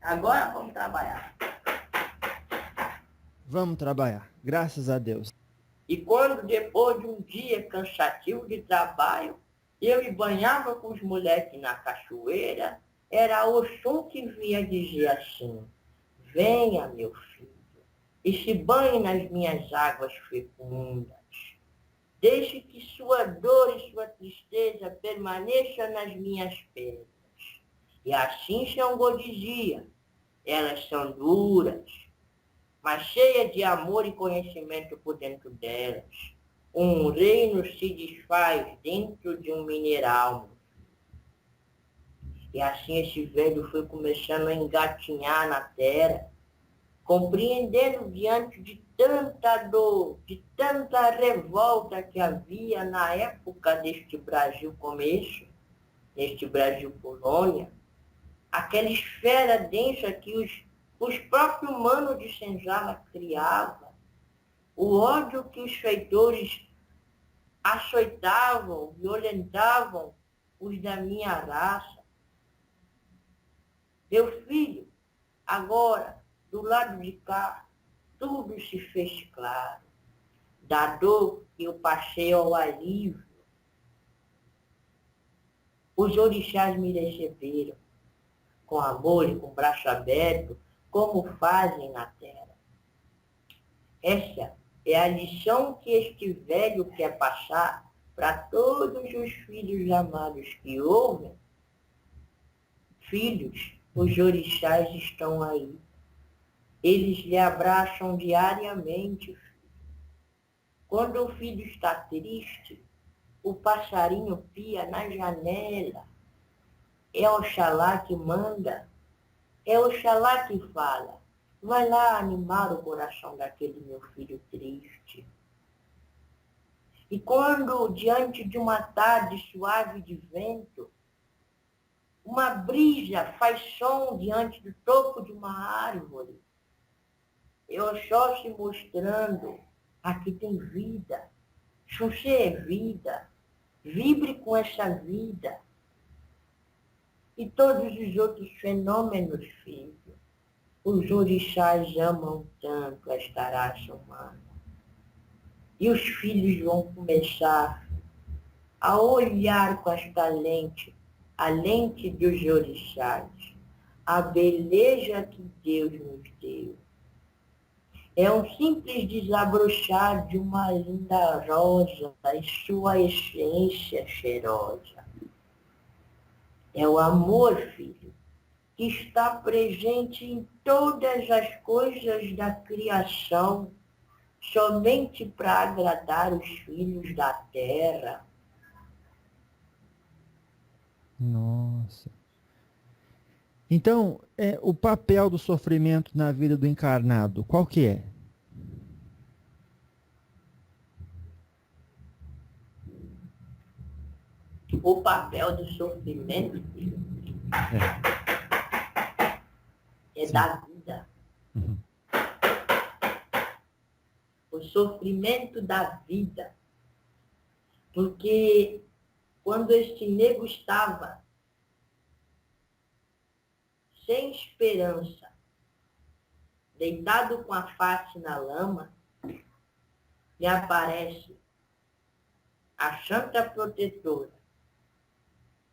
Agora vamos trabalhar. Vamos trabalhar, graças a Deus. E quando, depois de um dia cansativo de trabalho, eu me banhava com os moleques na cachoeira, era Oxum que vinha dizer assim: venha, meu filho, e se banhe nas minhas águas fecundas. Deixe que sua dor e sua tristeza permaneçam nas minhas pedras. E assim Xangô dizia: elas são duras, mas cheias de amor e conhecimento por dentro delas. Um reino se desfaz dentro de um mineral. E assim esse velho foi começando a engatinhar na terra, compreendendo diante de tanta dor, de tanta revolta que havia na época deste Brasil começo, neste Brasil colônia, aquela esfera densa que os próprios humanos de Senzala criavam, o ódio que os feitores açoitavam, violentavam os da minha raça. Meu filho, agora, do lado de cá, tudo se fez claro. Da dor eu passei ao alívio. Os orixás me receberam com amor e com braço aberto, como fazem na terra. Essa é a lição que este velho quer passar para todos os filhos amados que ouvem. Filhos, os orixás estão aí. Eles lhe abraçam diariamente. Quando o filho está triste, o passarinho pia na janela. É Oxalá que manda, é Oxalá que fala. Vai lá animar o coração daquele meu filho triste. E quando, diante de uma tarde suave de vento, uma brisa faz som diante do topo de uma árvore, eu só se mostrando, aqui tem vida, Xuxê é vida, vibre com essa vida. E todos os outros fenômenos, filho, os orixás amam tanto esta raça humana. E os filhos vão começar a olhar com esta lente, a lente dos orixás, a beleza que Deus nos deu. É um simples desabrochar de uma linda rosa em sua essência cheirosa. É o amor, filho, que está presente em todas as coisas da criação, somente para agradar os filhos da terra. Nossa. Então, o papel do sofrimento na vida do encarnado, qual que é? O papel do sofrimento, filho, É. é Sim. da vida. Uhum. O sofrimento da vida. Porque quando este nego estava sem esperança, deitado com a face na lama, me aparece a Santa Protetora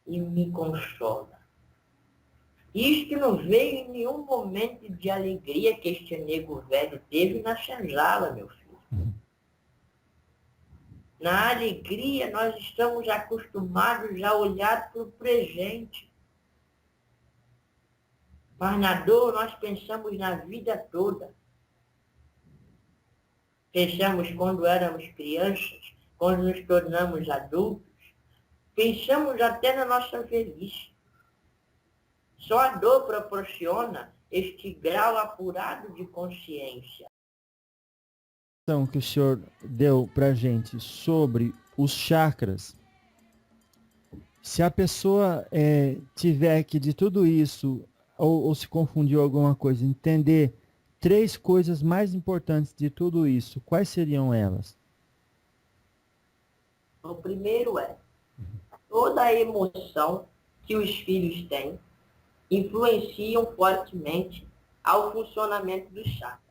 e me consola. Isto não veio em nenhum momento de alegria que este nego velho teve na senzala, meu filho. Uhum. Na alegria, nós estamos acostumados a olhar para o presente. Mas na dor, nós pensamos na vida toda. Pensamos quando éramos crianças, quando nos tornamos adultos. Pensamos até na nossa velhice. Só a dor proporciona este grau apurado de consciência. Então, que o senhor deu para gente sobre os chakras, se a pessoa tiver que de tudo isso, ou se confundiu alguma coisa, entender três coisas mais importantes de tudo isso, quais seriam elas? O primeiro é toda a emoção que os filhos têm, influenciam fortemente ao funcionamento dos chakras.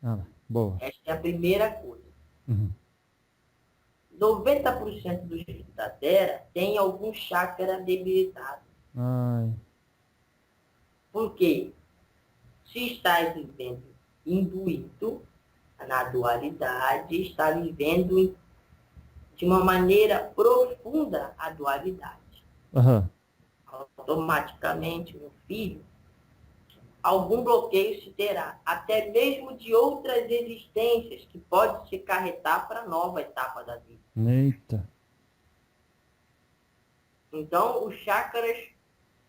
Ah, boa. Esta é a primeira coisa. Uhum. 90% dos filhos da Terra têm algum chakra debilitado. Ai. Por quê? Se está vivendo imbuído na dualidade, está vivendo de uma maneira profunda a dualidade. Aham. Automaticamente, meu filho, algum bloqueio se terá, até mesmo de outras existências que pode se acarretar para a nova etapa da vida. Eita. Então, os chakras,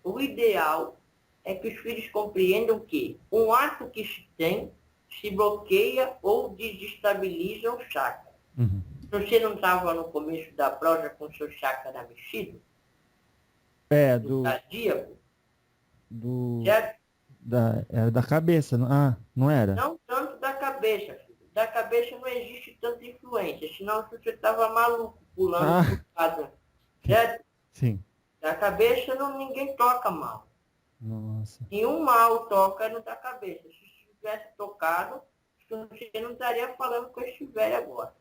o ideal é que os filhos compreendam que um ato que se tem se bloqueia ou desestabiliza o chakra. Uhum. Você não estava no começo da prova com o seu chakra mexido? É, Do cardíaco? Certo? Era da cabeça. Não era? Não tanto da cabeça, filho. Da cabeça não existe tanta influência, senão você estava maluco, pulando por casa. Certo? Sim. Da cabeça ninguém toca mal. Nossa. Nenhum mal toca no da cabeça. Se tivesse tocado, você não estaria falando com esse velho agora.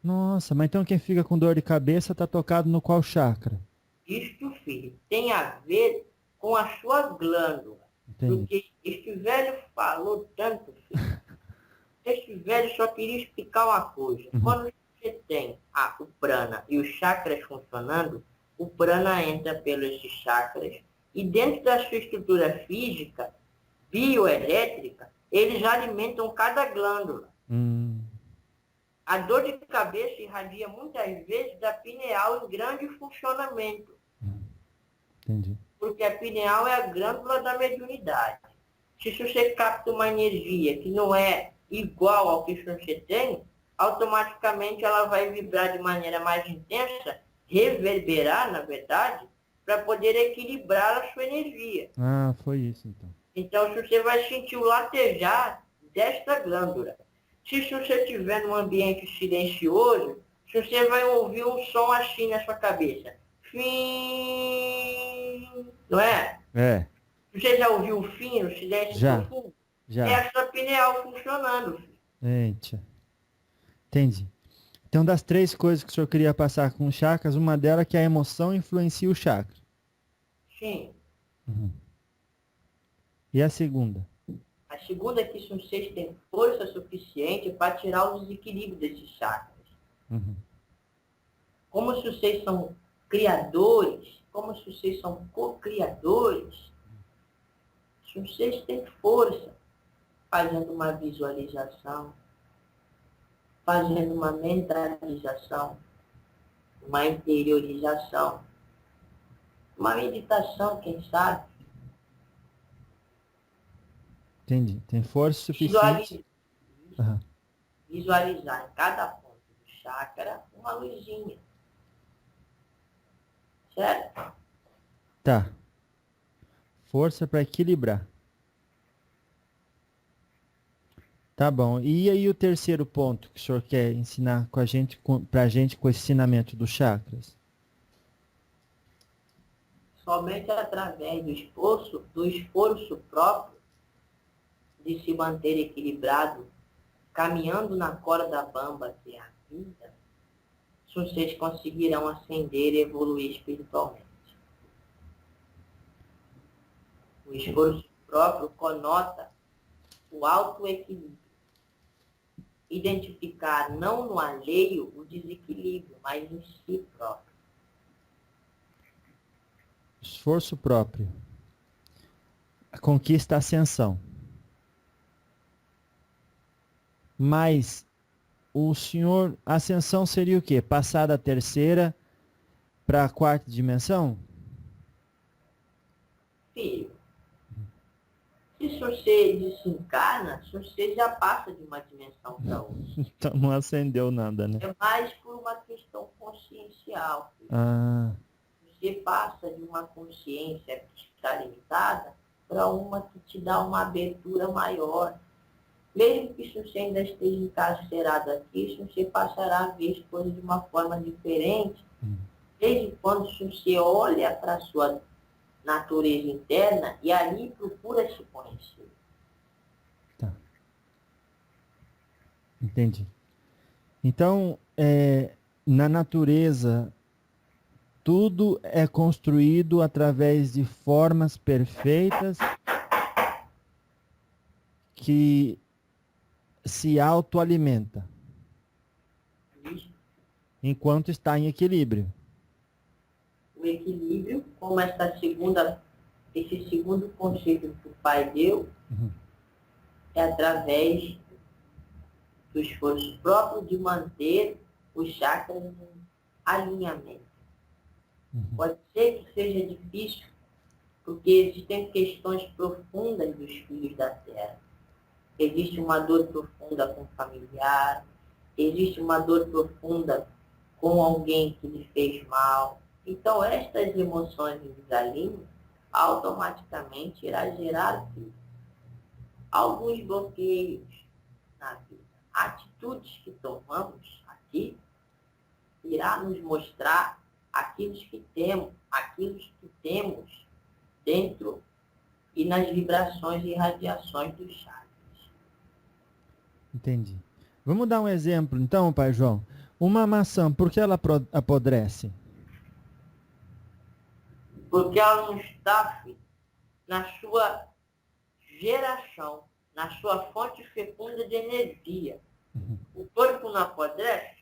Nossa, mas então quem fica com dor de cabeça está tocado no qual chakra? Isto, filho, tem a ver com a sua glândula. Entendi. Porque este velho falou tanto, filho. Este velho só queria explicar uma coisa. Uhum. Quando você tem o prana e os chakras funcionando, o prana entra pelos chakras e dentro da sua estrutura física, bioelétrica, eles alimentam cada glândula. A dor de cabeça irradia muitas vezes da pineal em grande funcionamento. Entendi. Porque a pineal é a glândula da mediunidade. Se você capta uma energia que não é igual ao que você tem, automaticamente ela vai vibrar de maneira mais intensa, reverberar, na verdade, para poder equilibrar a sua energia. Ah, foi isso então. Então, você vai sentir o latejar desta glândula. Se você estiver num ambiente silencioso, você vai ouvir um som assim na sua cabeça. Fim, não é? É. Você já ouviu o fim, o silêncio profundo? Já. É a sua pineal funcionando. Eita. Entendi. Então, das 3 coisas que o senhor queria passar com os chakras, uma delas é que a emoção influencia o chakra. Sim. Uhum. E a segunda? A segunda é que vocês têm força suficiente para tirar o desequilíbrio desses chakras. Uhum. Como se vocês são criadores, como se vocês são co-criadores, se vocês têm força, fazendo uma visualização, fazendo uma mentalização, uma interiorização, uma meditação, quem sabe. Entendi. Tem força suficiente. Visualizar em cada ponto do chakra uma luzinha. Certo? Tá. Força para equilibrar. Tá bom. E aí o terceiro ponto que o senhor quer ensinar com a gente, pra gente com o ensinamento dos chakras? Somente através do esforço próprio de se manter equilibrado, caminhando na corda bamba que é a vida, vocês conseguirão ascender e evoluir espiritualmente. O esforço próprio conota o autoequilíbrio. Identificar não no alheio o desequilíbrio, mas em si próprio. Esforço próprio. A conquista a ascensão. Mas o senhor, a ascensão seria o quê? Passar da terceira para a quarta dimensão? Filho, se você desencarna, você já passa de uma dimensão para outra. Então não acendeu nada, né? É mais por uma questão consciencial. Filho. Você passa de uma consciência que está limitada para uma que te dá uma abertura maior. Mesmo que você ainda esteja encarcerado aqui, você passará a ver as coisas de uma forma diferente. Desde quando você olha para a sua natureza interna e ali procura se conhecer. Tá. Entendi. Então, na natureza, tudo é construído através de formas perfeitas que se autoalimenta, Isso. enquanto está em equilíbrio. O equilíbrio, como esse segundo conceito que o pai deu, Uhum. é através do esforço próprio de manter os chakras em alinhamento. Uhum. Pode ser que seja difícil, porque existem questões profundas dos filhos da Terra. Existe uma dor profunda com o familiar, existe uma dor profunda com alguém que lhe fez mal. Então, estas emoções em desalinho automaticamente irá gerar alguns bloqueios na vida. Atitudes que tomamos aqui irá nos mostrar aquilo que temos dentro e nas vibrações e radiações dos chakras. Entendi. Vamos dar um exemplo, então, pai João. Uma maçã, por que ela apodrece? Porque ela não está, filho, na sua geração, na sua fonte fecunda de energia. Uhum. O corpo não apodrece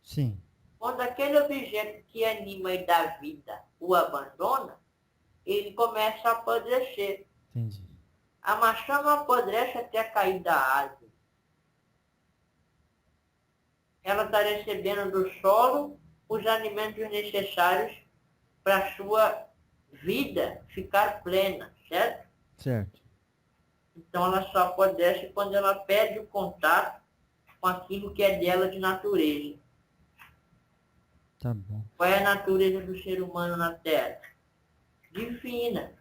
Sim, quando aquele objeto que anima e dá vida o abandona, ele começa a apodrecer. entendi. A maçã não apodrece até cair da árvore. Ela está recebendo do solo os alimentos necessários para a sua vida ficar plena, certo? Certo. Então ela só apodrece quando ela perde o contato com aquilo que é dela de natureza. Tá bom. Qual é a natureza do ser humano na Terra? Divina.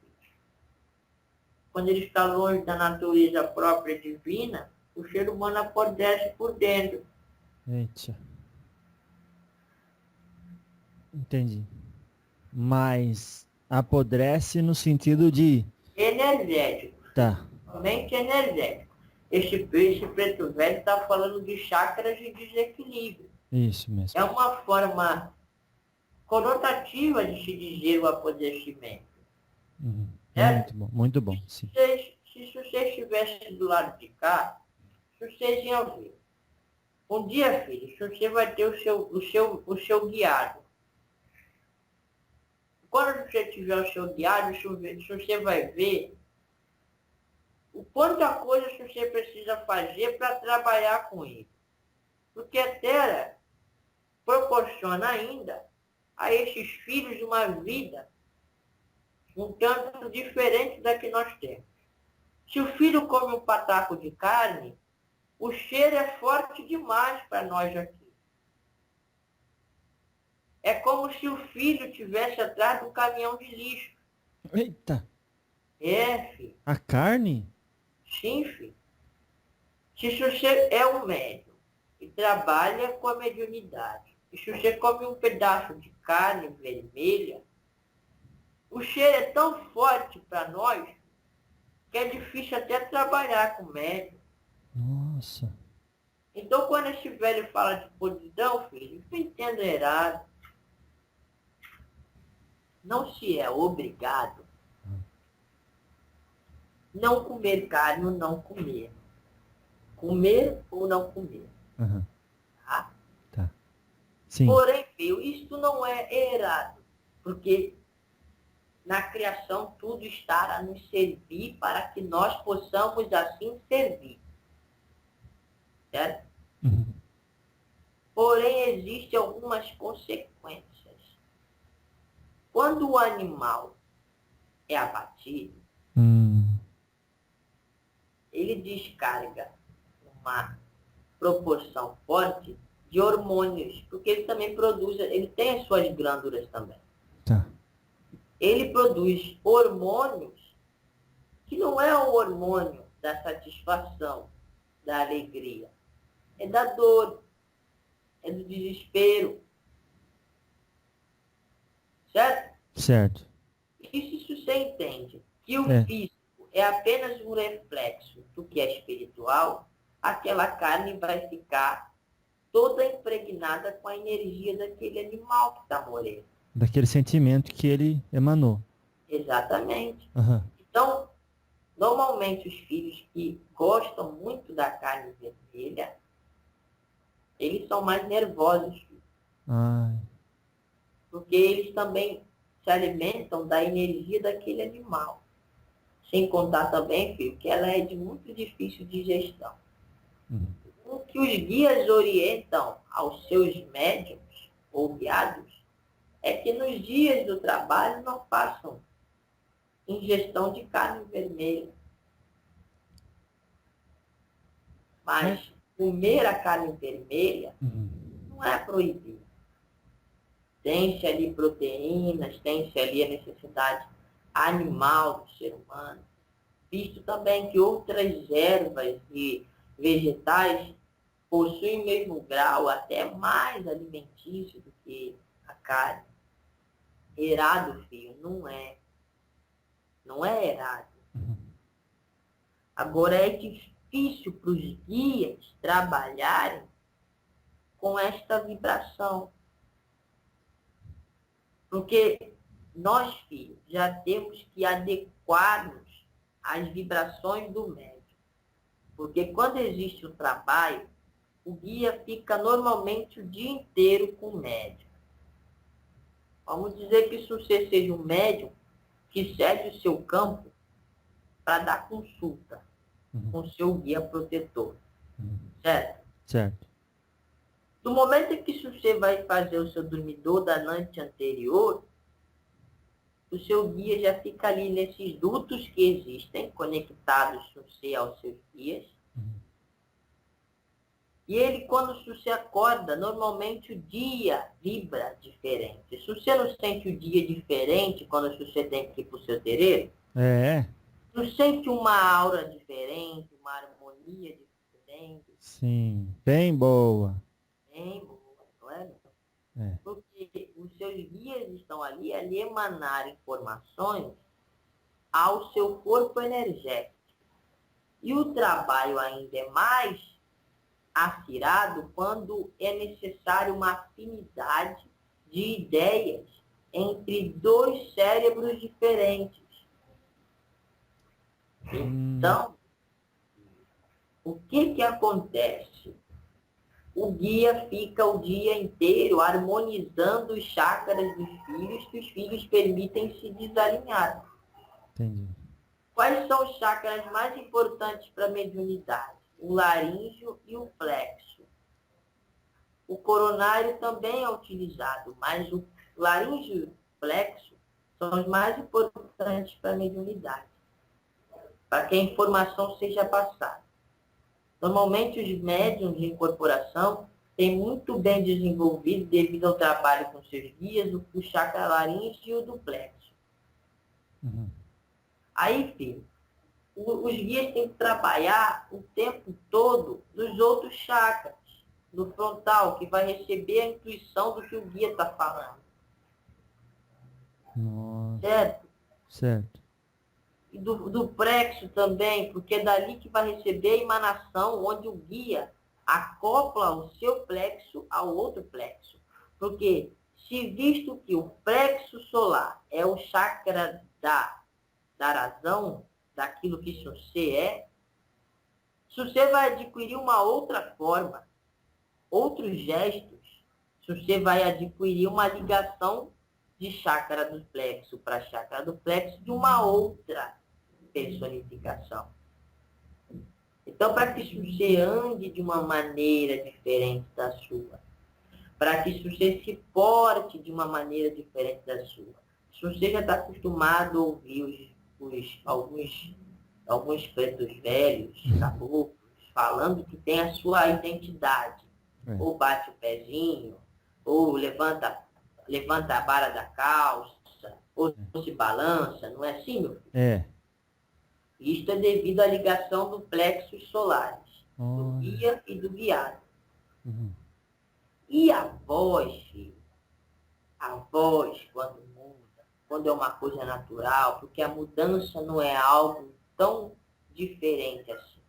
Quando ele está longe da natureza própria divina, o ser humano apodrece por dentro. Eita. Entendi. Mas apodrece no sentido de... Energético. Tá. Somente energético. Esse preto velho está falando de chakras de desequilíbrio. Isso mesmo. É uma forma conotativa de se dizer o apodrecimento. Uhum. Certo? Muito bom, muito bom, sim. Se você estivesse do lado de cá, vocês iam ver. Um dia, filho, você vai ter o seu guiado. Quando você tiver o seu guiado, você vai ver o quanta coisa você precisa fazer para trabalhar com ele. Porque a Terra proporciona ainda a esses filhos uma vida um tanto diferente da que nós temos. Se o filho come um pataco de carne, o cheiro é forte demais para nós aqui. É como se o filho estivesse atrás de um caminhão de lixo. Eita, É, filho. a carne? Sim, filho. Se você é um médium e trabalha com a mediunidade, e se você come um pedaço de carne vermelha, o cheiro é tão forte para nós que é difícil até trabalhar com médium. Nossa. Então, quando esse velho fala de podridão, filho, não entenda errado. Não se é obrigado não comer carne ou não comer. Comer ou não comer. Uhum. Tá? Tá. Sim. Porém, filho, isto não é errado. Porque na criação tudo está a nos servir para que nós possamos assim servir. Certo? Uhum. Porém, existem algumas consequências. Quando o animal é abatido, ele descarga uma proporção forte de hormônios, porque ele também produz, ele tem as suas glândulas também. Tá. Ele produz hormônios que não é o hormônio da satisfação, da alegria, é da dor, é do desespero. Certo? Certo. que se você entende que o É, físico é apenas um reflexo do que é espiritual, aquela carne vai ficar toda impregnada com a energia daquele animal que está morrendo. daquele sentimento que ele emanou. Exatamente. Aham. Então, normalmente os filhos que gostam muito da carne vermelha, eles são mais nervosos, Ai. porque eles também se alimentam da energia daquele animal. Sem contar também, filho, que ela é de muito difícil digestão. Uhum. O que os guias orientam aos seus médiums ou guiados é que nos dias do trabalho não façam ingestão de carne vermelha. Mas, Mas comer a carne vermelha uhum. não é proibido. Tem-se ali proteínas, tem-se ali a necessidade animal do ser humano, visto também que outras ervas e vegetais possuem o mesmo grau, até mais alimentício do que a carne. Errado, filho, não é. Não é errado. Uhum. Agora é difícil para os guias trabalharem com esta vibração. Porque nós, filhos, já temos que adequar-nos às vibrações do médium. Porque quando existe um trabalho, o guia fica normalmente o dia inteiro com o médium. Vamos dizer que se você seja um médium que cede o seu campo para dar consulta com o seu guia protetor, Uhum. certo? Certo. No momento em que você vai fazer o seu dormidor da noite anterior, o seu guia já fica ali nesses dutos que existem, conectados você aos seus guias. Uhum. E ele, quando você acorda, normalmente o dia vibra diferente. Se você não sente o dia diferente quando você tem que ir para o seu terreiro, É, não sente uma aura diferente, uma harmonia diferente, sim. Bem boa. bem boa, não é? É. Porque os seus guias estão ali a lhe emanar informações ao seu corpo energético. E o trabalho ainda é mais acirrado quando é necessário uma afinidade de ideias entre dois cérebros diferentes. Então, o que acontece? O guia fica o dia inteiro harmonizando os chakras dos filhos, que os filhos permitem se desalinhar. Entendi. Quais são os chakras mais importantes para a mediunidade? O laríngeo e o plexo. O coronário também é utilizado, mas o laríngeo e o plexo são os mais importantes para a mediunidade, para que a informação seja passada. Normalmente, os médiums de incorporação têm muito bem desenvolvido, devido ao trabalho com seus guias, o chakra laríngeo e o do plexo. Uhum. Aí, filho, os guias têm que trabalhar o tempo todo nos outros chakras, no frontal, que vai receber a intuição do que o guia está falando. Nossa. Certo? Certo. E do plexo também, porque é dali que vai receber a emanação, onde o guia acopla o seu plexo ao outro plexo. Porque, se visto que o plexo solar é o chakra da razão, daquilo que você é, se você vai adquirir uma outra forma, outros gestos, se você vai adquirir uma ligação de chácara do plexo para chácara do plexo de uma outra personificação. Então, para que você ande de uma maneira diferente da sua, para que você se porte de uma maneira diferente da sua, se você já está acostumado a ouvir alguns pretos velhos, caboclos, falando que tem a sua identidade, ou bate o pezinho, ou levanta a barra da calça, ou se balança, não é assim, meu filho? É. Isto é devido à ligação do plexos solares, do Olha. guia e do guiado. Uhum. E a voz, filho, a voz, quando muda, quando é uma coisa natural, porque a mudança não é algo tão diferente assim.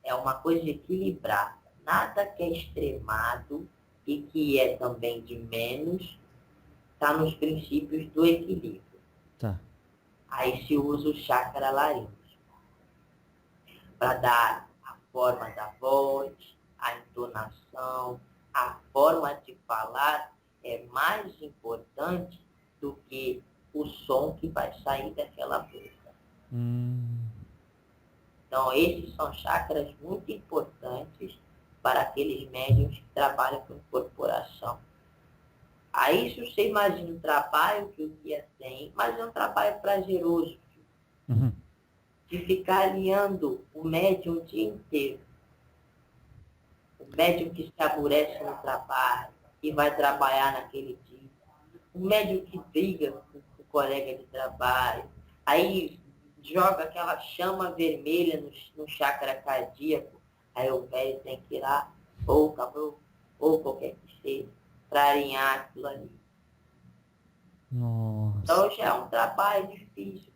É uma coisa equilibrada. Nada que é extremado e que é também de menos, está nos princípios do equilíbrio. Tá. Aí se usa o chakra laríngeo para dar a forma da voz, a entonação, a forma de falar é mais importante do que o som que vai sair daquela boca. Então, esses são chakras muito importantes para aqueles médiuns que trabalham com incorporação. Aí, se você imagina o trabalho que o guia tem, mas é um trabalho prazeroso, Uhum. de ficar alinhando o médium o dia inteiro. O médium que se aborrece no trabalho, que vai trabalhar naquele dia. O médium que briga com o colega de trabalho. Aí joga aquela chama vermelha no chakra cardíaco. Aí o velho tem que ir lá, ou cabelo, ou qualquer que seja, para alinhar aquilo ali. Nossa. Então já é um trabalho difícil.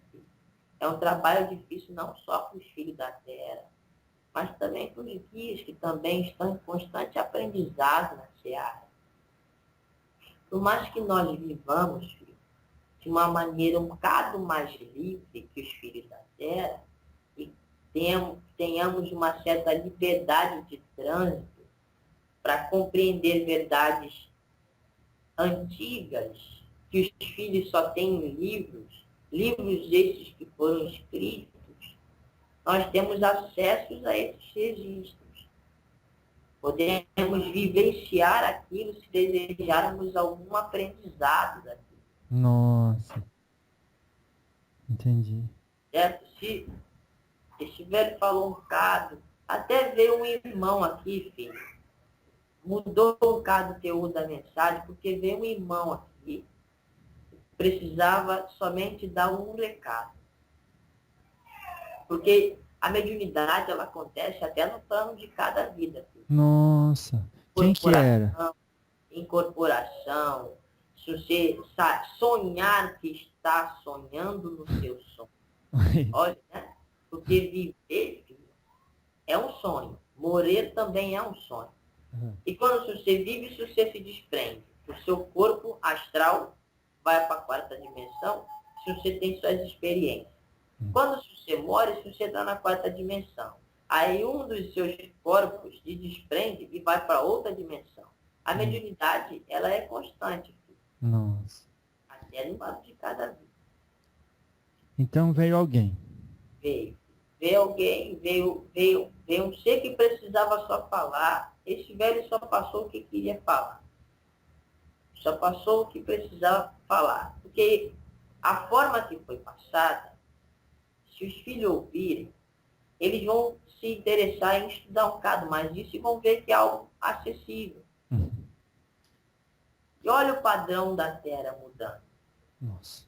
É um trabalho difícil não só para os filhos da Terra, mas também para os guias que também estão em constante aprendizado na Seara. Por mais que nós vivamos, filho, de uma maneira um bocado mais livre que os filhos da Terra, e tenhamos uma certa liberdade de trânsito para compreender verdades antigas, que os filhos só têm em livros, livros esses que foram escritos, nós temos acesso a esses registros. Podemos vivenciar aquilo se desejarmos algum aprendizado daquilo. Nossa. Entendi. Certo? Se esse velho falou um bocado, até veio um irmão aqui, filho. Mudou um bocado o teor da mensagem, porque veio um irmão aqui. Precisava somente dar um recado. Porque a mediunidade, ela acontece até no plano de cada vida. Filho. Nossa. Quem que era? Incorporação. Se você sonhar que está sonhando no seu sonho. Olha, né? Porque viver, filho, é um sonho. Morrer também é um sonho. Uhum. E quando você vive, se você se desprende, o seu corpo astral vai para a quarta dimensão, se você tem suas experiências. Quando você morre, se você está na quarta dimensão. Aí um dos seus corpos se desprende e vai para outra dimensão. A mediunidade, ela é constante. Filho. Nossa. Até no lado de cada vida. Então veio alguém. Veio alguém, veio um ser que precisava só falar. Esse velho só passou o que queria falar. Só passou o que precisava falar. Porque a forma que foi passada, se os filhos ouvirem, eles vão se interessar em estudar um bocado mais disso e vão ver que é algo acessível. Uhum. E olha o padrão da Terra mudando. Nossa.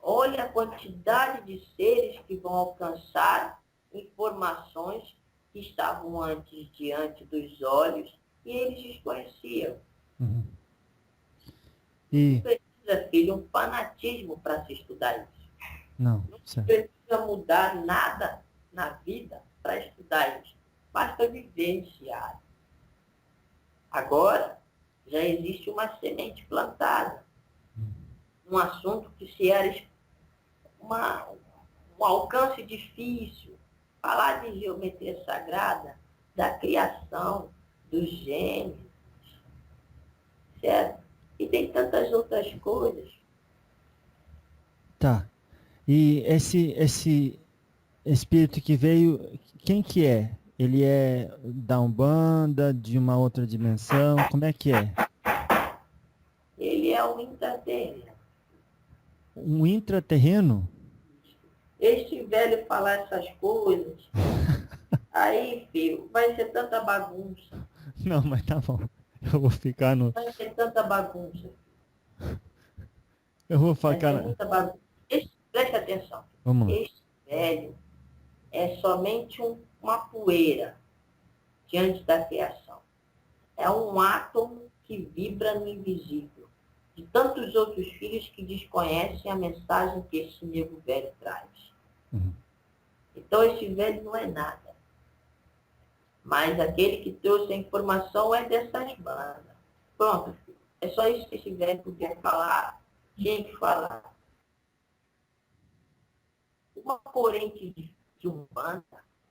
Olha a quantidade de seres que vão alcançar informações que estavam antes diante dos olhos e eles desconheciam. Uhum. E... Não precisa, filho, um fanatismo para se estudar isso. Não, Não certo. precisa mudar nada na vida para estudar isso. Basta vivenciar. Agora, já existe uma semente plantada. Um assunto que se era um alcance difícil. Falar de geometria sagrada, da criação, dos gêmeos, certo? E tem tantas outras coisas. Tá. E esse espírito que veio, quem que é? Ele é da Umbanda, de uma outra dimensão? Como é que é? Ele é um intraterreno. Um intraterreno? Este velho falar essas coisas, aí, filho, vai ser tanta bagunça. Não, mas tá bom. Eu vou ficar no... Vai ser tanta bagunça. Eu vou Vai ficar... ser muita bagunça. Preste atenção. Vamos lá. Este velho é somente uma poeira diante da criação. É um átomo que vibra no invisível. de tantos outros filhos que desconhecem a mensagem que esse nego velho traz. Uhum. Então, esse velho não é nada. Mas aquele que trouxe a informação é dessas bandas. Pronto, filho. É só isso que esse velho podia falar, tinha que falar. Uma corrente de Umbanda,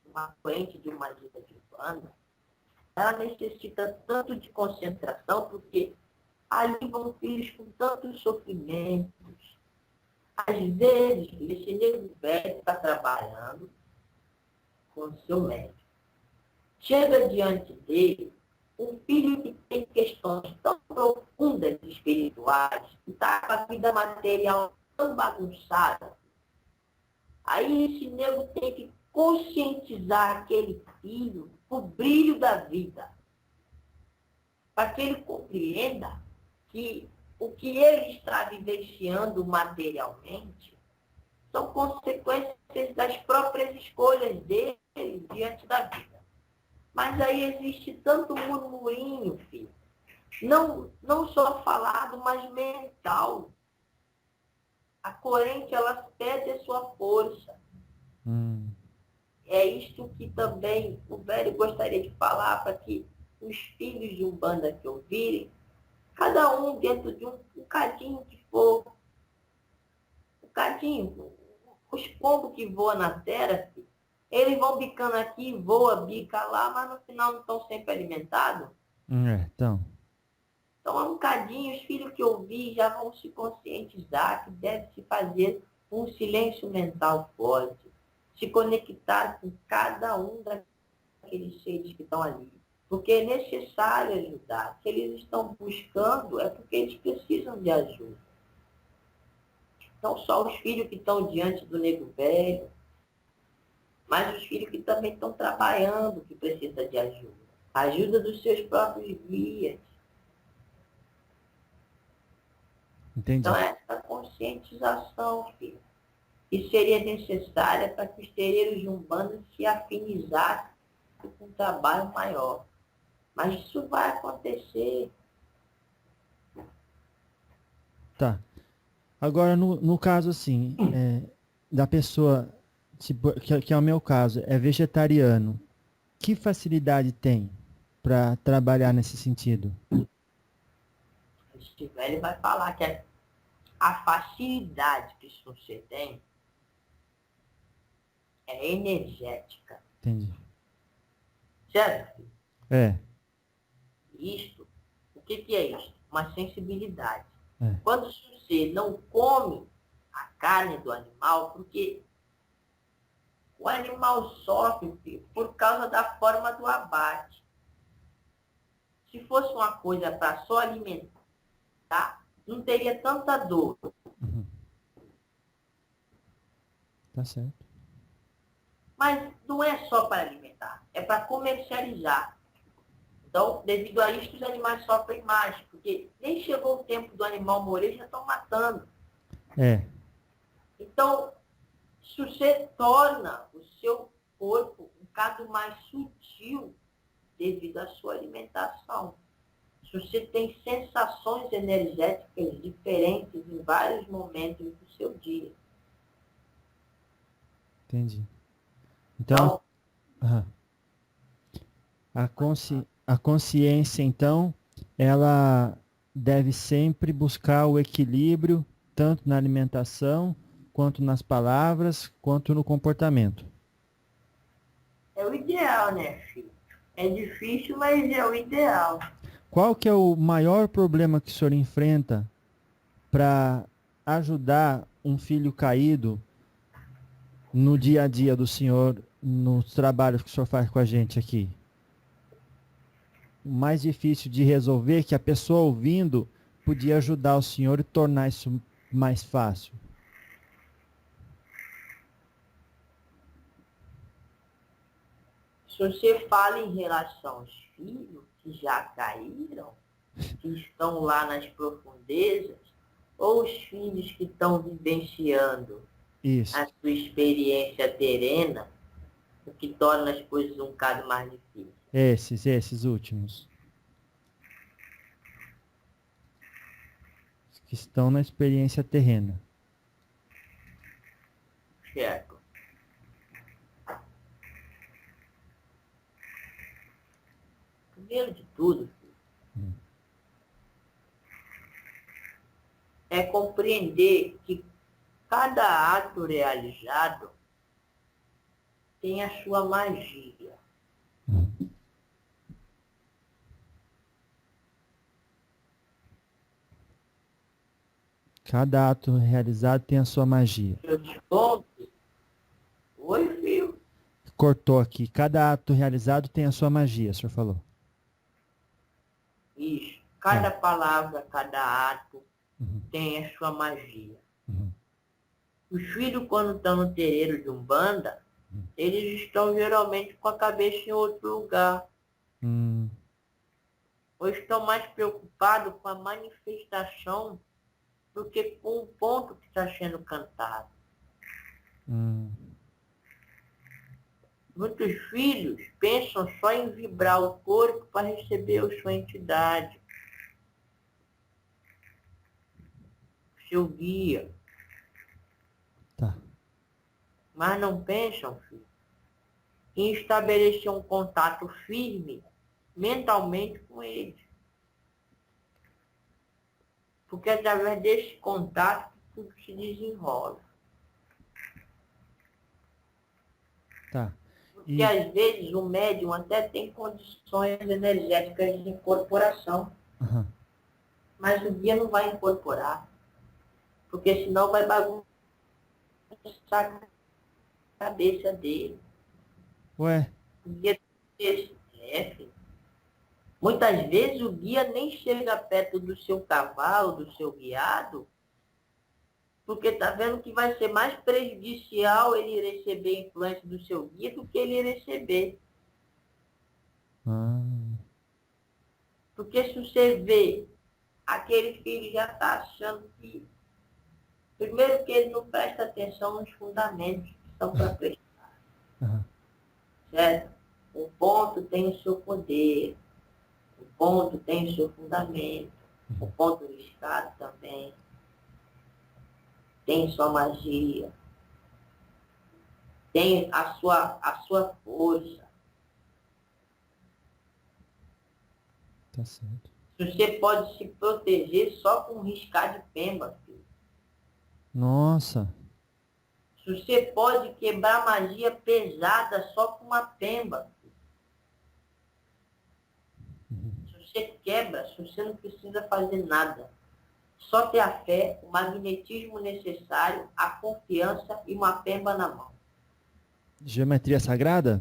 uma corrente de uma vida de Umbanda, ela necessita tanto de concentração, porque ali vão filhos com tantos sofrimentos. Às vezes, esse nego velho está trabalhando com o seu médico. Chega diante dele um filho que tem questões tão profundas e espirituais, que está com a vida material tão bagunçada. Aí esse nego tem que conscientizar aquele filho o brilho da vida, para que ele compreenda que o que ele está vivenciando materialmente são consequências das próprias escolhas dele diante da vida. Mas aí existe tanto murmurinho, filho. Não só falado, mas mental. A corrente, ela perde a sua força. É isto que também o velho gostaria de falar para que os filhos de Umbanda que ouvirem, cada um dentro de um cadinho que for, um cadinho, os pombos que voam na terra, filho, eles vão bicando aqui, voa, bica lá, mas no final não estão sempre alimentados. Então. Então, há um cadinho, os filhos que ouvir já vão se conscientizar que deve-se fazer um silêncio mental forte, se conectar com cada um daqueles seres que estão ali. Porque é necessário ajudar. Se eles estão buscando, é porque eles precisam de ajuda. Não só os filhos que estão diante do nego velho, mas os filhos que também estão trabalhando, que precisam de ajuda. A ajuda dos seus próprios guias. Entendi. Então, essa conscientização, filho, que seria necessária para que os terreiros de Umbanda se afinizassem com um trabalho maior. Mas isso vai acontecer. Tá. Agora, no caso, assim, da pessoa, tipo, que é o meu caso, é vegetariano, que facilidade tem para trabalhar nesse sentido? Esse velho vai falar que a facilidade que você tem é energética. Entendi. Certo, filho? É. Isto, o que é isso? Uma sensibilidade. É. Quando você não come a carne do animal, porque o animal sofre, filho, por causa da forma do abate. Se fosse uma coisa para só alimentar, não teria tanta dor. Uhum. Tá certo. Mas não é só para alimentar, é para comercializar. Então, devido a isso, os animais sofrem mais, porque nem chegou o tempo do animal morrer, já estão matando. É. Então, se você torna o seu corpo um bocado mais sutil devido à sua alimentação. Se você tem sensações energéticas diferentes em vários momentos do seu dia. Entendi. Então, a consciência, então, ela deve sempre buscar o equilíbrio, tanto na alimentação, quanto nas palavras, quanto no comportamento. É o ideal, né, filho? É difícil, mas é o ideal. Qual que é o maior problema que o senhor enfrenta para ajudar um filho caído no dia a dia do senhor, nos trabalhos que o senhor faz com a gente aqui? O mais difícil de resolver, que a pessoa ouvindo podia ajudar o senhor e tornar isso mais fácil. Se você fala em relação aos filhos que já caíram, que estão lá nas profundezas, ou os filhos que estão vivenciando Isso. a sua experiência terrena, o que torna as coisas um bocado mais difíceis. Esses últimos. que estão na experiência terrena. Certo. Primeiro de tudo, filho, é compreender que cada ato realizado tem a sua magia. Cada ato realizado tem a sua magia. Eu te conto. Oi, filho. Cortou aqui. Cada ato realizado tem a sua magia, o senhor falou. Isso. Cada palavra, cada ato tem a sua magia. Uhum. Os filhos, quando estão no terreiro de Umbanda, eles estão geralmente com a cabeça em outro lugar. Hum, Ou estão mais preocupados com a manifestação do que com o ponto que está sendo cantado. hum. Muitos filhos pensam só em vibrar o corpo para receber a sua entidade, o seu guia. Tá. Mas não pensam, filho, em estabelecer um contato firme mentalmente com eles. Porque através desse contato tudo se desenrola. Tá. Porque às vezes o médium até tem condições energéticas de incorporação, Uhum. mas o guia não vai incorporar. Porque senão vai bagunçar a cabeça dele. Ué, O guia filho. Muitas vezes o guia nem chega perto do seu cavalo, do seu guiado, porque está vendo que vai ser mais prejudicial ele receber a influência do seu guia do que ele receber. Porque se você vê aquele filho já está achando que, primeiro que ele não presta atenção nos fundamentos que são para prestar. Uhum. Certo? O ponto tem o seu poder, o ponto tem o seu fundamento, o ponto riscado também tem sua magia, tem a sua força. Tá certo. Você pode se proteger só com riscar de pemba, filho. Nossa. Você pode quebrar magia pesada só com uma pemba. Se você quebra, você não precisa fazer nada. Só ter a fé, o magnetismo necessário, a confiança e uma pemba na mão. Geometria sagrada?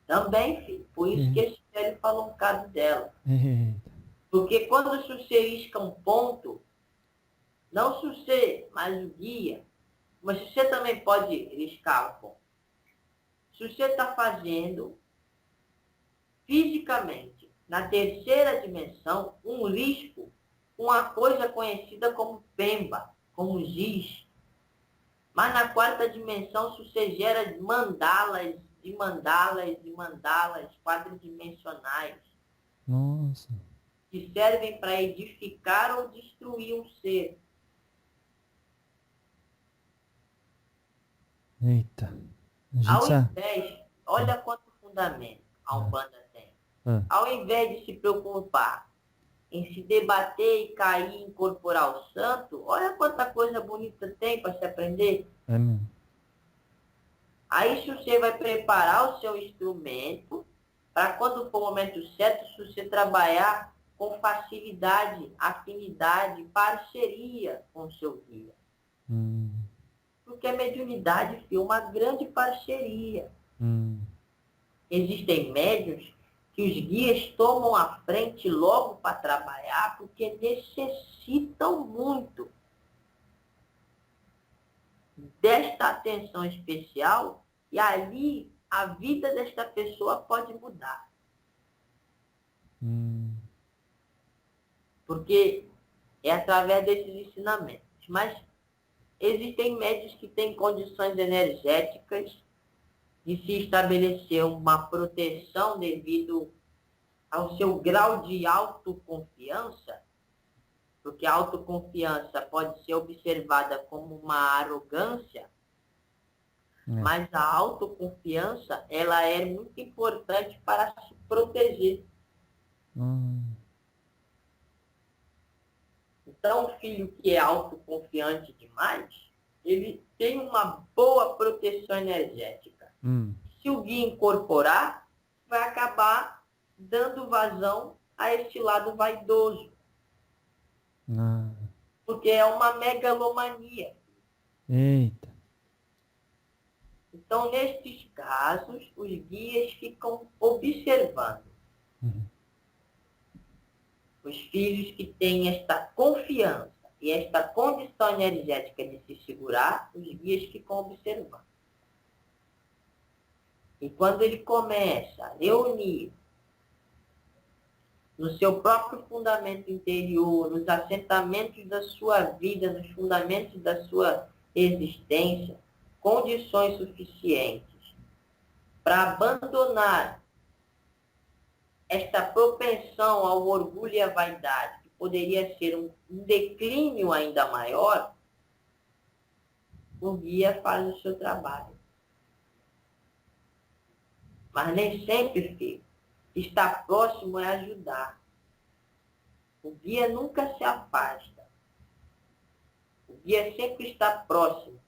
Também, filho. Por isso que esse velho falou um caso dela. Porque quando você risca um ponto, não você, mas o guia, mas você também pode riscar o ponto. Se você está fazendo fisicamente, na terceira dimensão, um risco, uma coisa conhecida como pemba, como giz. Mas na quarta dimensão, se você gera mandalas, de mandalas, de mandalas quadridimensionais. Nossa. Que servem para edificar ou destruir um ser. Eita. Ao invés, olha quanto fundamento a Umbanda tem. Ao invés de se preocupar em se debater e cair, incorporar o santo, olha quanta coisa bonita tem para se aprender. É mesmo. Aí se você vai preparar o seu instrumento, para quando for o momento certo, se você trabalhar com facilidade, afinidade, parceria com o seu guia. Porque a mediunidade é uma grande parceria. Existem médiuns que os guias tomam a frente logo para trabalhar porque necessitam muito desta atenção especial e ali a vida desta pessoa pode mudar. Porque é através desses ensinamentos. Mas existem médios que têm condições energéticas de se estabelecer uma proteção devido ao seu grau de autoconfiança, porque a autoconfiança pode ser observada como uma arrogância, mas a autoconfiança, ela é muito importante para se proteger. Então, o filho que é autoconfiante demais, ele tem uma boa proteção energética. Se o guia incorporar, vai acabar dando vazão a esse lado vaidoso. Porque é uma megalomania. Eita. Então, nestes casos, os guias ficam observando. Os filhos que têm esta confiança e esta condição energética de se segurar, os guias ficam observando. E quando ele começa a reunir no seu próprio fundamento interior, nos assentamentos da sua vida, nos fundamentos da sua existência, condições suficientes para abandonar esta propensão ao orgulho e à vaidade, que poderia ser um declínio ainda maior, o guia faz o seu trabalho. Mas nem sempre, filho, estar próximo é ajudar. O guia nunca se afasta. O guia sempre está próximo,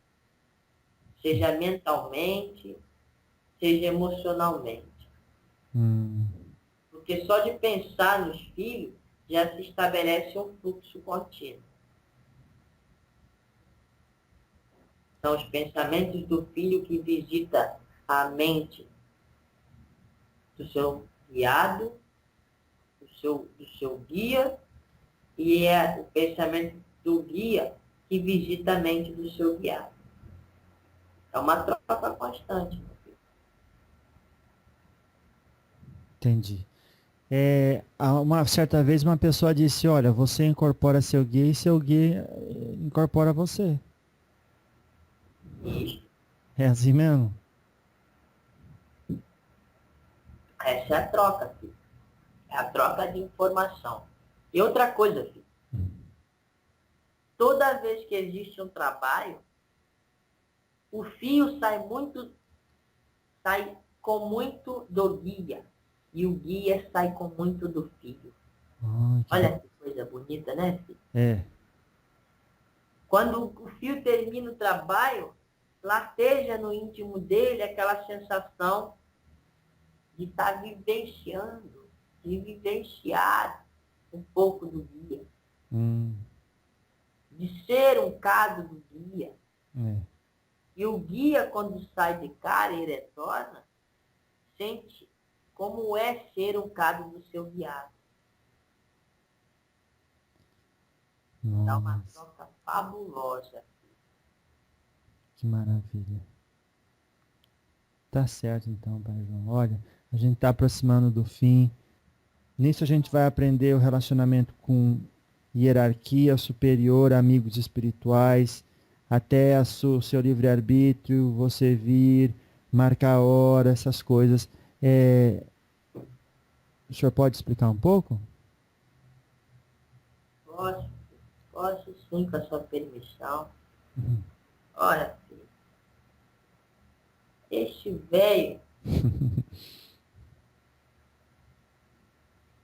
seja mentalmente, seja emocionalmente. Porque só de pensar nos filhos já se estabelece um fluxo contínuo. São os pensamentos do filho que visita a mente do seu guiado, do seu guia, e é o pensamento do guia que visita a mente do seu guiado. É uma troca constante, meu filho. Entendi. Uma certa vez uma pessoa disse, olha, você incorpora seu guia e seu guia incorpora você. Isso. É assim mesmo? Essa é a troca, filho. É a troca de informação. E outra coisa, filho. Toda vez que existe um trabalho, o fio sai com muito do guia. E o guia sai com muito do fio. Olha que coisa bonita, né, filho? É. Quando o fio termina o trabalho, lateja no íntimo dele aquela sensação de estar vivenciando, de vivenciar um pouco do guia. De ser um caso do guia. E o guia, quando sai de cara e retorna, sente como é ser um caso do seu guiado. Dá uma troca fabulosa. Que maravilha. Tá certo então, Pai João. Olha, a gente está aproximando do fim. Nisso a gente vai aprender o relacionamento com hierarquia superior, amigos espirituais, até o seu livre-arbítrio, você vir, marcar a hora, essas coisas. O senhor pode explicar um pouco? Posso sim, com a sua permissão. Olha, filho, este velho,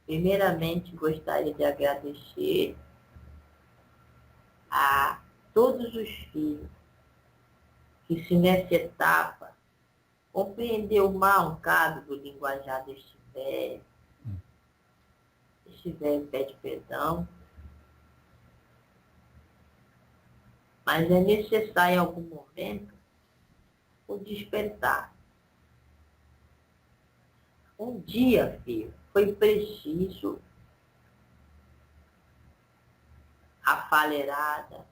primeiramente gostaria de agradecer a todos os filhos que, se nessa etapa, compreendeu o mancado do linguajar deste velho. Este velho pede perdão. Mas é necessário, em algum momento, o despertar. Um dia, filho, foi preciso a falerada.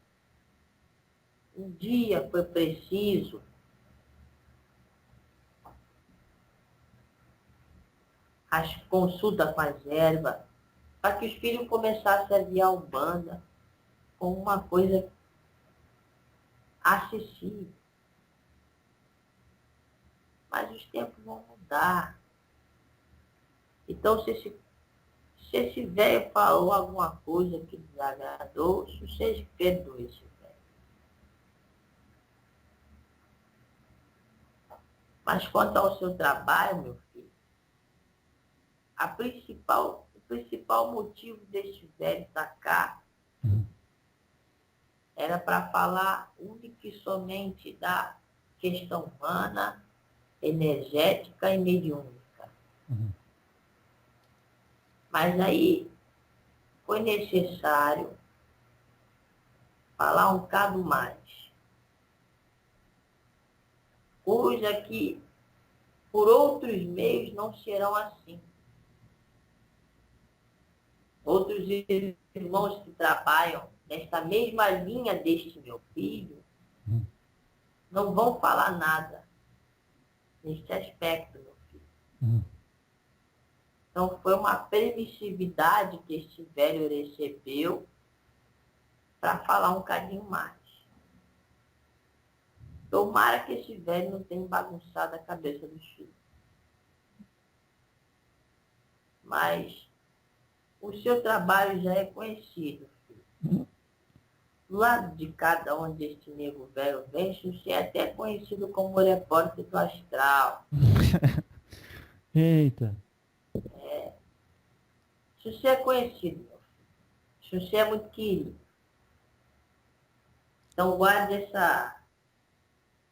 Um dia foi preciso as consultas com as ervas, para que os filhos começassem a ver a Umbanda como uma coisa acessível. Mas os tempos vão mudar. Então, Se esse velho falou alguma coisa que desagradou, se vocês perdoem esse velho. Mas quanto ao seu trabalho, meu filho, o principal motivo deste velho estar cá era para falar única e somente da questão humana, energética e mediúnica. Mas aí foi necessário falar um bocado mais. Coisa que por outros meios não serão assim. Outros irmãos que trabalham nesta mesma linha deste meu filho não vão falar nada neste aspecto, meu filho. Então foi uma permissividade que este velho recebeu para falar um cadinho mais. Tomara que esse velho não tenha bagunçado a cabeça dos filhos. Mas o seu trabalho já é conhecido, filho. Do lado de cada um deste nego velho vem, você é até conhecido como o repórter do astral. Eita. Se você é conhecido, meu filho, se você é muito querido, então guarde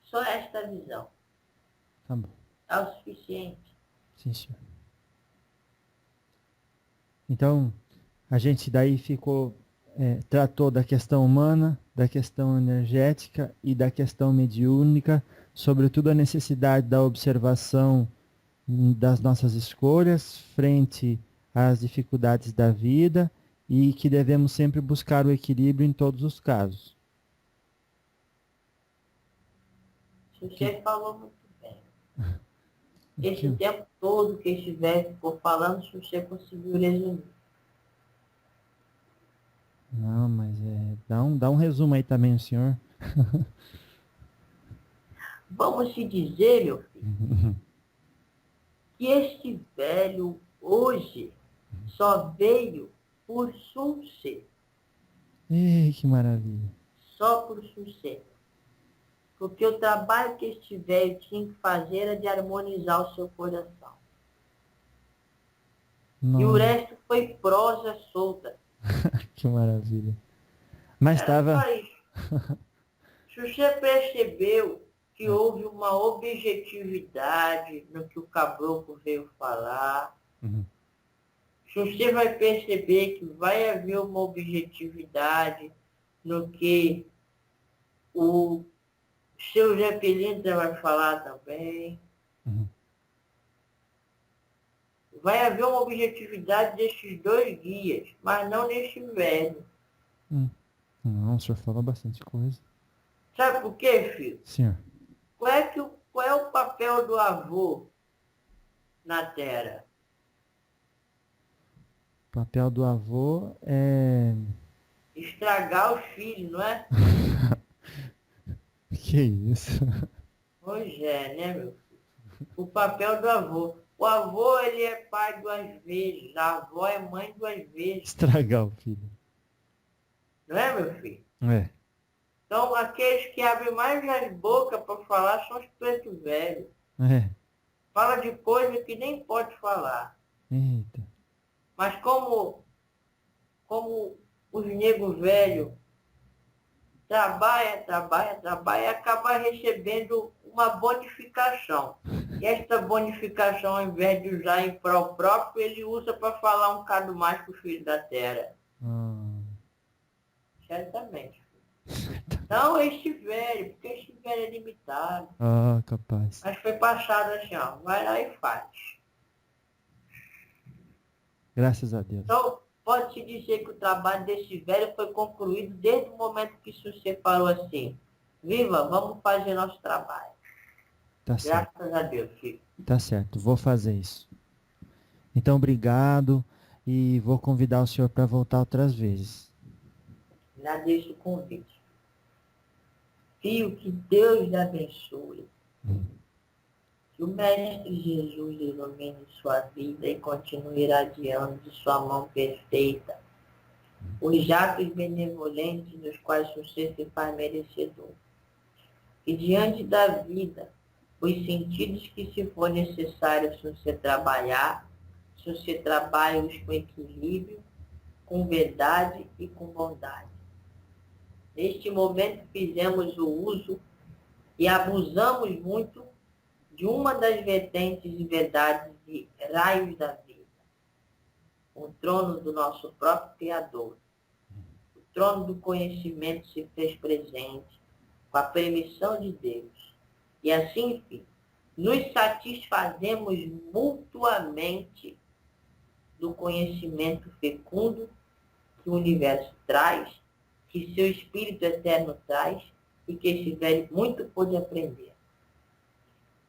só esta visão. Tá bom. É o suficiente. Sim, senhor. Então, a gente daí tratou da questão humana, da questão energética e da questão mediúnica, sobretudo a necessidade da observação das nossas escolhas frente às dificuldades da vida e que devemos sempre buscar o equilíbrio em todos os casos. Você falou muito bem. Esse tempo todo que esse velho ficou falando, se você conseguiu resumir. Não, mas dá um resumo aí também, o senhor. Vamos se dizer, meu filho, que este velho hoje só veio por sucesso. Ei, que maravilha. Só por sucesso. Porque o trabalho que este velho tinha que fazer era de harmonizar o seu coração. Nossa. E o resto foi prosa solta. Que maravilha. Mas estava... Se você percebeu que houve uma objetividade no que o caboclo veio falar, se você vai perceber que vai haver uma objetividade no que o seu Zé Pilintra vai falar também, vai haver uma objetividade desses dois guias, mas não neste velho. Não, o senhor falou bastante coisa. Sabe por quê, filho? Senhor. Qual é o papel do avô na Terra? O papel do avô é... Estragar os filhos, não é? Que isso? Pois é, né, meu filho? O papel do avô. O avô, ele é pai duas vezes, a avó é mãe duas vezes. Estragar o filho. Não é, meu filho? É. Então, aqueles que abrem mais as bocas para falar são os pretos velhos. É. Fala de coisa que nem pode falar. Eita. Mas como os negros velhos trabalha e acaba recebendo uma bonificação. E esta bonificação, ao invés de usar em prol próprio, ele usa para falar um bocado mais para os filhos da terra. Certamente. Não este velho, porque este velho é limitado. Capaz. Mas foi passado assim, ó, vai lá e faz. Graças a Deus. Então, pode-se dizer que o trabalho desse velho foi concluído desde o momento que você falou assim, viva, vamos fazer nosso trabalho. Tá certo. Graças a Deus, filho. Tá certo, vou fazer isso. Então, obrigado e vou convidar o senhor para voltar outras vezes. Agradeço o convite. Filho, que Deus lhe abençoe. Que Que o Mestre Jesus ilumine sua vida e continue irradiando de sua mão perfeita os atos benevolentes dos quais você se faz merecedor. E diante da vida, os sentidos que se for necessário se você trabalhar, se você trabalha-os com equilíbrio, com verdade e com bondade. Neste momento fizemos o uso e abusamos muito de uma das vertentes e verdades de raios da vida, o trono do nosso próprio Criador. O trono do conhecimento se fez presente com a permissão de Deus. E assim, enfim, nos satisfazemos mutuamente do conhecimento fecundo que o universo traz, que seu espírito eterno traz e que esse velho muito pôde aprender.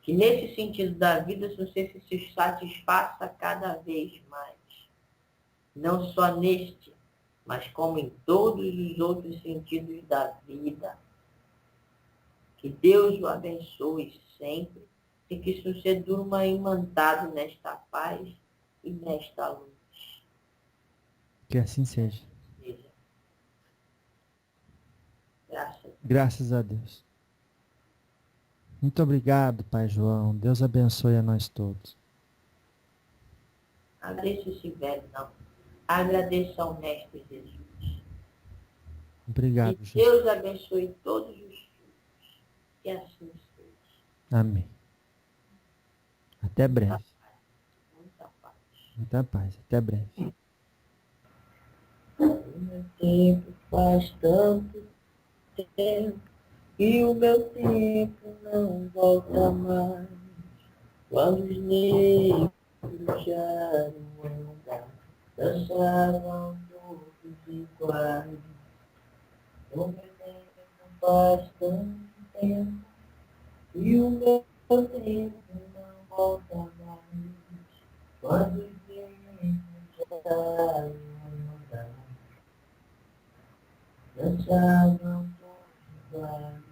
Que nesse sentido da vida você se satisfaça cada vez mais. Não só neste, mas como em todos os outros sentidos da vida. Que Deus o abençoe sempre e que você durma imantado nesta paz e nesta luz. Que assim seja. Graças. Graças a Deus. Muito obrigado, Pai João. Deus abençoe a nós todos. Agradeço esse velho, não. Agradeço ao Mestre Jesus. Obrigado, Que Jesus. Deus abençoe todos os filhos. Que assim seja. Amém. Até breve. Muita paz. Muita paz. Até breve. O meu tempo faz tanto tempo e o meu tempo não volta mais. Quando os negros já não andam, dançavam todos iguais. O meu tempo faz tanto tempo e o meu tempo não volta mais. Quando os negros já não andam, dançavam todos iguais.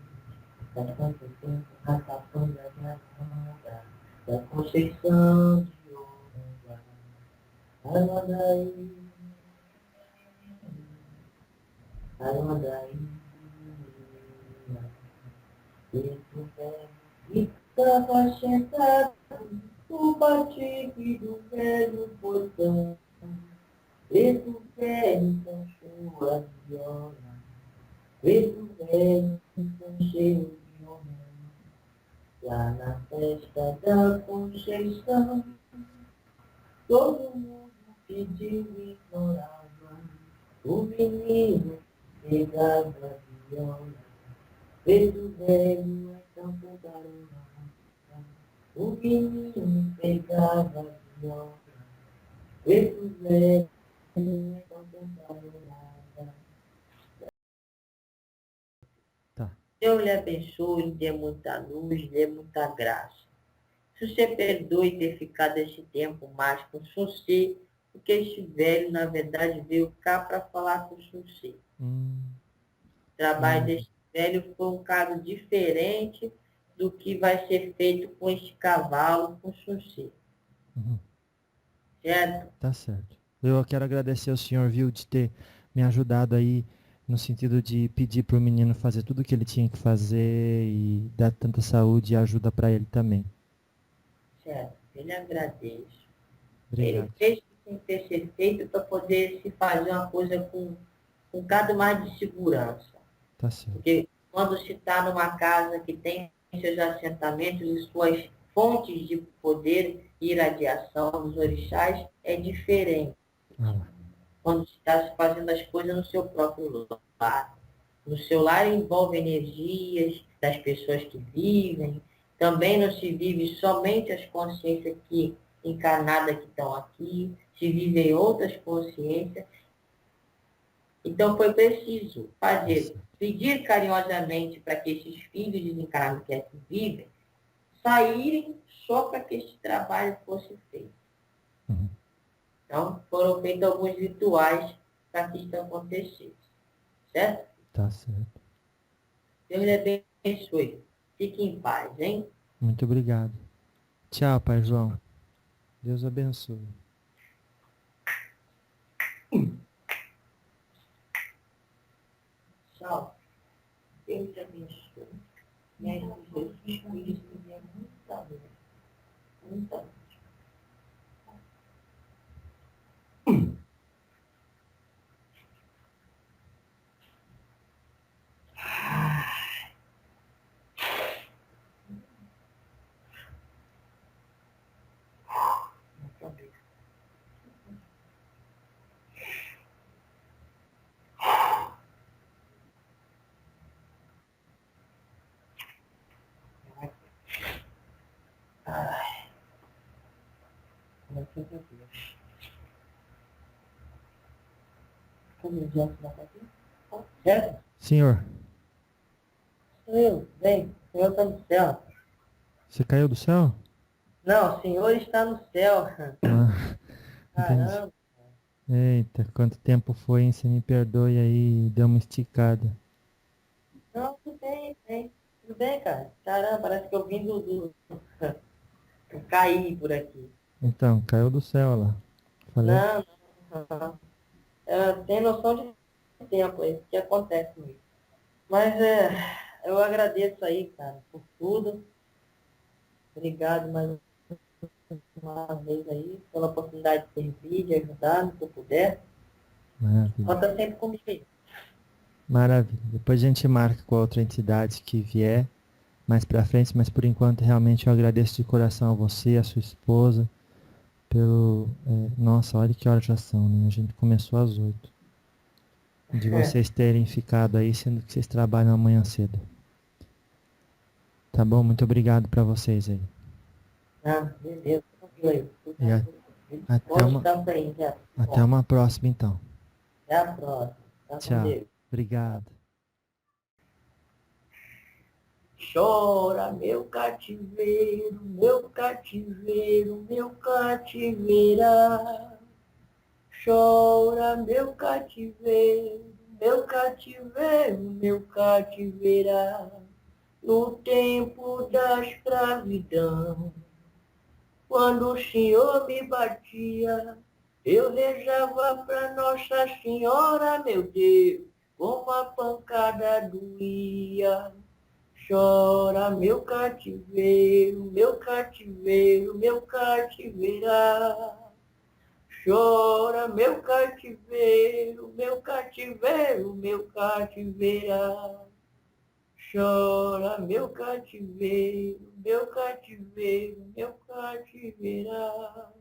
Faz tanto tempo na capanga da roda, da Conceição de Ouro, Aruandaí, Aruandaí, preto velho, ficava sentado no batique do velho portão, preto velho com sua viola, preto velho com cheiro de homem. Lá na festa da Conceição, todo mundo pediu e ignorava. O menino pegava viola, preto velho então cantarolava. O menino pegava viola, preto velho então cantarolava. Deus lhe abençoe, lhe dê muita luz, lhe dê muita graça. Se você perdoe ter ficado esse tempo mais com você, porque esse velho, na verdade, veio cá para falar com você. O trabalho desse velho foi um caso diferente do que vai ser feito com este cavalo, com você. Certo? Tá certo. Eu quero agradecer ao senhor, viu, de ter me ajudado aí no sentido de pedir para o menino fazer tudo o que ele tinha que fazer e dar tanta saúde e ajuda para ele também. Certo. Ele agradece. Obrigado. Ele fez o que tem que ser feito para poder se fazer uma coisa com um bocado mais de segurança. Tá certo. Porque quando se está numa casa que tem seus assentamentos e suas fontes de poder e irradiação dos orixás, é diferente. Quando se está fazendo as coisas no seu próprio lar. No seu lar envolve energias das pessoas que vivem. Também não se vive somente as consciências que encarnadas que estão aqui, se vivem outras consciências. Então foi preciso fazer, pedir carinhosamente para que esses filhos desencarnados que aqui vivem saírem só para que este trabalho fosse feito. Então foram feitos alguns rituais para que isso acontecesse. Certo? Tá certo. Deus lhe abençoe. Fique em paz, hein? Muito obrigado. Tchau, Pai João. Deus abençoe. Tchau. Deus te abençoe. Mestre Jesus Cristo, me dê muita luz. Muita luz. Muita luz. Ai, graças a Deus. Como diante da casa? Certo? Senhor, Sou eu. Bem, o Senhor está no céu. você caiu do céu? Não, o Senhor está no céu. Ah, entendi. Caramba. Eita, quanto tempo foi, hein? Você me perdoe aí, deu uma esticada. Não, tudo bem, bem. Tudo bem, cara. Caramba, parece que eu vim Eu caí por aqui. Então, caiu do céu lá. Falei? Não, não. Tem noção de tempo aí, que acontece comigo. Mas eu agradeço aí, cara, por tudo. Obrigado mais uma vez aí, pela oportunidade de servir, de ajudar no que eu puder. Maravilha. Conta sempre comigo aí. Maravilha. Depois a gente marca com a outra entidade que vier mais pra frente, mas por enquanto realmente eu agradeço de coração a você, a sua esposa, pelo... nossa, olha que horas já são, né? A gente começou às 8. De vocês terem ficado aí, sendo que vocês trabalham amanhã cedo. Tá bom? Muito obrigado pra vocês aí. Ah, beleza. Tranquilo aí. E Bom descanso aí, já. até uma próxima então. Até a próxima. Tá com Tchau. Deus. Obrigado. Chora, meu cativeiro, meu cativeiro, meu cativeira. Chora, meu cativeiro, meu cativeiro, meu cativeira. No tempo da escravidão, quando o Senhor me batia, eu rezava para Nossa Senhora, meu Deus, como a pancada doía. Chora, meu cativeiro, meu cativeiro, meu cativeira. Chora, meu cativeiro, meu cativeiro, meu cativeira. Chora, meu cativeiro, meu cativeiro, meu cativeira.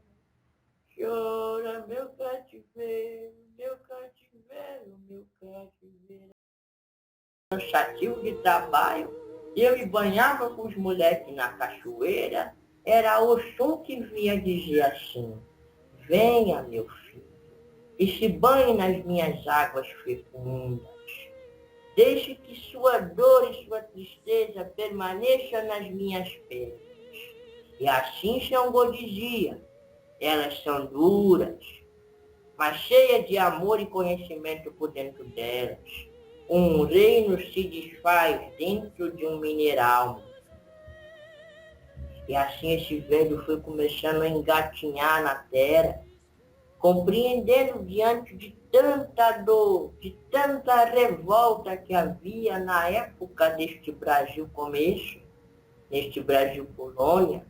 Chora, meu cativeiro, meu cativeiro, meu cativeira. Cansativo de trabalho, eu me banhava com os moleques na cachoeira, era Oxum que vinha dizer assim: venha, meu filho, e se banhe nas minhas águas fecundas. Deixe que sua dor e sua tristeza permaneça nas minhas penas. E assim Xangô dizia: elas são duras, mas cheias de amor e conhecimento por dentro delas. Um reino se desfaz dentro de um mineral. E assim esse velho foi começando a engatinhar na terra, compreendendo diante de tanta dor, de tanta revolta que havia na época deste Brasil começo, neste Brasil colônia,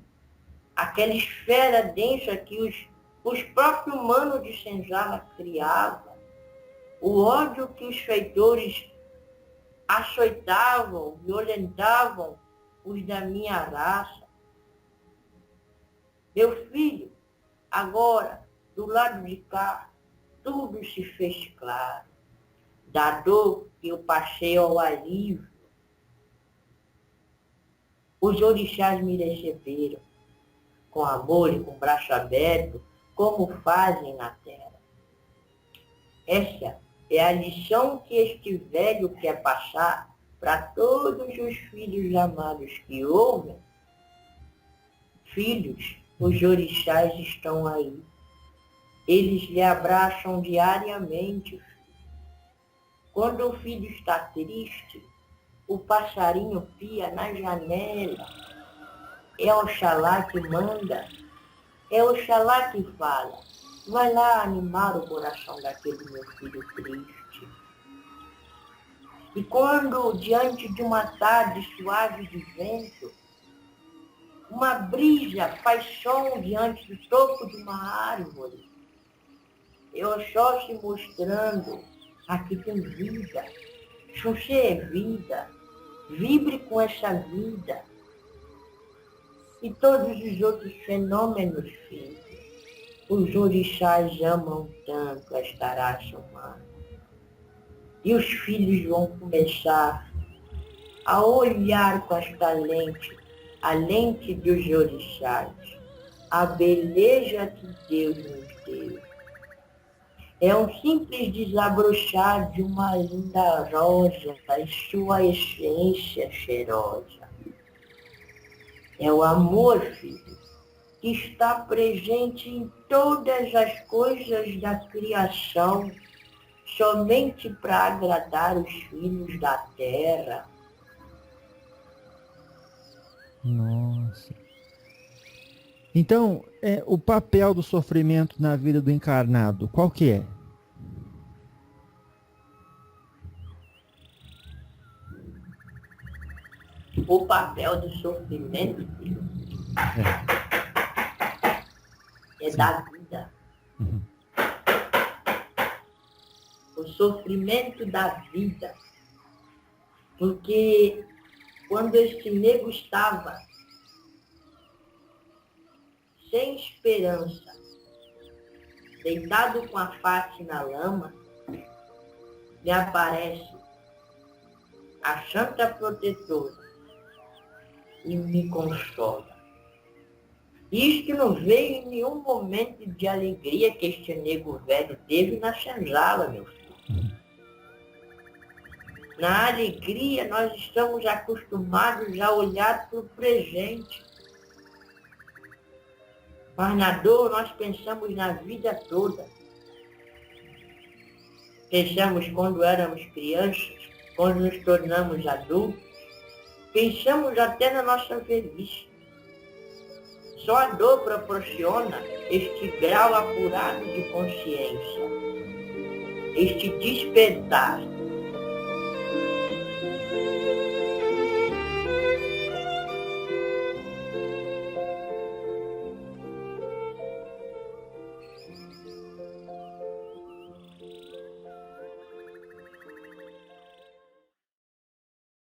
aquela esfera densa que os próprios humanos de senzala criavam, o ódio que os feitores açoitavam, violentavam os da minha raça. Meu filho, agora, do lado de cá, tudo se fez claro. Da dor que eu passei ao alívio, os orixás me receberam com amor e com braço aberto, como fazem na terra. Essa é a lição que este velho quer passar para todos os filhos amados que ouvem. Filhos, os orixás estão aí. Eles lhe abraçam diariamente. Quando o filho está triste, o passarinho pia na janela. É Oxalá que manda, é Oxalá que fala. Vai lá animar o coração daquele meu filho triste. E quando, diante de uma tarde suave de vento, uma brisa faz som diante do topo de uma árvore, é Oxóssi mostrando, aqui tem vida, Xuxê é vida, vibre com essa vida. E todos os outros fenômenos físicos, os orixás amam tanto esta raça humana. E os filhos vão começar a olhar com esta lente, a lente dos orixás, a beleza que Deus nos deu. É um simples desabrochar de uma linda rosa em sua essência cheirosa. É o amor, filho, que está presente em todas as coisas da criação, somente para agradar os filhos da terra. Nossa. Então, o papel do sofrimento na vida do encarnado, qual que é? O papel do sofrimento, filho, é da vida. Uhum. O sofrimento da vida. Porque quando este nego estava sem esperança, deitado com a face na lama, me aparece a Santa Protetora e me consola. Isto não veio em nenhum momento de alegria que este nego velho teve na senzala, meu filho. Na alegria, nós estamos acostumados a olhar para o presente. Mas na dor, nós pensamos na vida toda. Pensamos quando éramos crianças, quando nos tornamos adultos. Pensamos até na nossa velhice. Só a dor proporciona este grau apurado de consciência, este despertar.